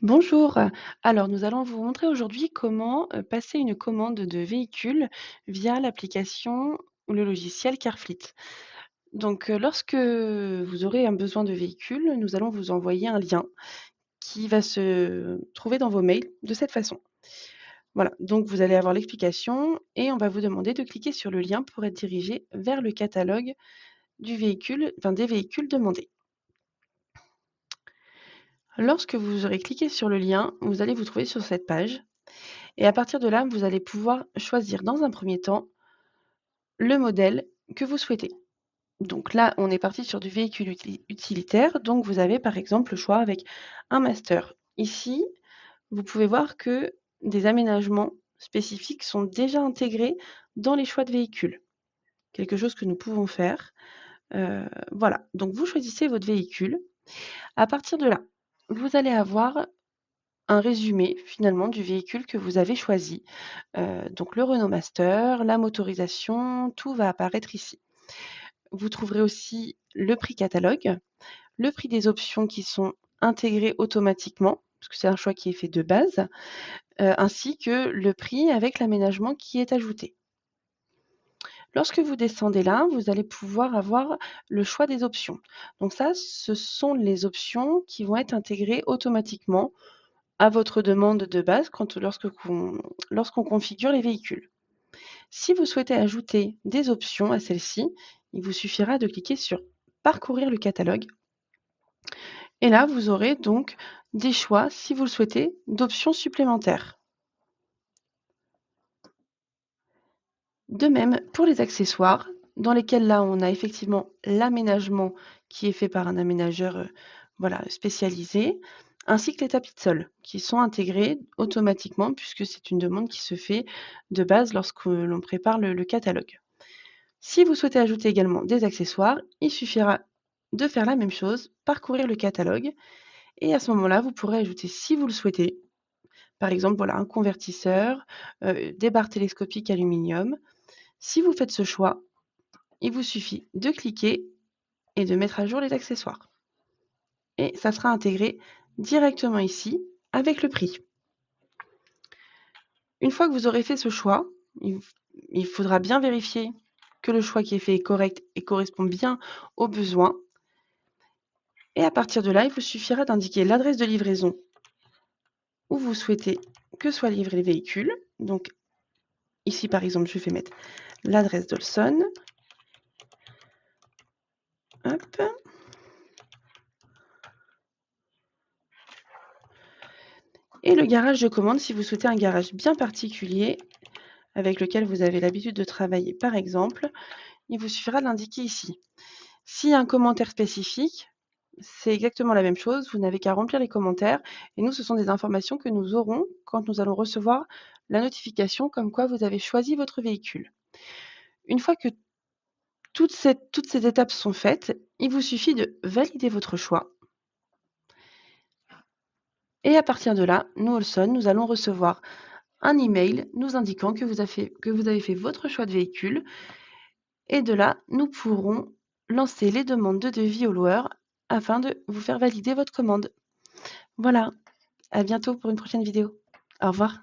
Bonjour. Alors, nous allons vous montrer aujourd'hui comment passer une commande de véhicule via l'application ou le logiciel Carfleet. Donc, lorsque vous aurez un besoin de véhicule, nous allons vous envoyer un lien qui va se trouver dans vos mails de cette façon. Voilà, donc vous allez avoir l'explication et on va vous demander de cliquer sur le lien pour être dirigé vers le catalogue du véhicule, enfin des véhicules demandés. Lorsque vous aurez cliqué sur le lien, vous allez vous trouver sur cette page. Et à partir de là, vous allez pouvoir choisir dans un premier temps le modèle que vous souhaitez. Donc là, on est parti sur du véhicule utilitaire. Donc vous avez par exemple le choix avec un master. Ici, vous pouvez voir que des aménagements spécifiques sont déjà intégrés dans les choix de véhicules. Quelque chose que nous pouvons faire. Voilà, donc vous choisissez votre véhicule. À partir de là, vous allez avoir un résumé finalement du véhicule que vous avez choisi. Donc le Renault Master, la motorisation, tout va apparaître ici. Vous trouverez aussi le prix catalogue, le prix des options qui sont intégrées automatiquement, parce que c'est un choix qui est fait de base, ainsi que le prix avec l'aménagement qui est ajouté. Lorsque vous descendez là, vous allez pouvoir avoir le choix des options. Donc ça, ce sont les options qui vont être intégrées automatiquement à votre demande de base lorsqu'on configure les véhicules. Si vous souhaitez ajouter des options à celle-ci, il vous suffira de cliquer sur Parcourir le catalogue. Et là, vous aurez donc des choix, si vous le souhaitez, d'options supplémentaires. De même, pour les accessoires, dans lesquels là, on a effectivement l'aménagement qui est fait par un aménageur voilà, spécialisé, ainsi que les tapis de sol, qui sont intégrés automatiquement, puisque c'est une demande qui se fait de base lorsque l'on prépare le catalogue. Si vous souhaitez ajouter également des accessoires, il suffira de faire la même chose, parcourir le catalogue, et à ce moment-là, vous pourrez ajouter, si vous le souhaitez, par exemple, voilà, un convertisseur, des barres télescopiques aluminium. Si vous faites ce choix, il vous suffit de cliquer et de mettre à jour les accessoires. Et ça sera intégré directement ici avec le prix. Une fois que vous aurez fait ce choix, il faudra bien vérifier que le choix qui est fait est correct et correspond bien aux besoins. Et à partir de là, il vous suffira d'indiquer l'adresse de livraison où vous souhaitez que soit livré le véhicule. Donc ici, par exemple, je vais mettre l'adresse d'Olson. Hop. Et le garage de commande, si vous souhaitez un garage bien particulier avec lequel vous avez l'habitude de travailler, par exemple, il vous suffira de l'indiquer ici. S'il y a un commentaire spécifique, c'est exactement la même chose, vous n'avez qu'à remplir les commentaires et nous, ce sont des informations que nous aurons quand nous allons recevoir la notification comme quoi vous avez choisi votre véhicule. Une fois que toutes ces étapes sont faites, il vous suffit de valider votre choix. Et à partir de là, nous, Olson, nous allons recevoir un email nous indiquant que vous avez fait votre choix de véhicule. Et de là, nous pourrons lancer les demandes de devis au loueur afin de vous faire valider votre commande. Voilà, à bientôt pour une prochaine vidéo. Au revoir.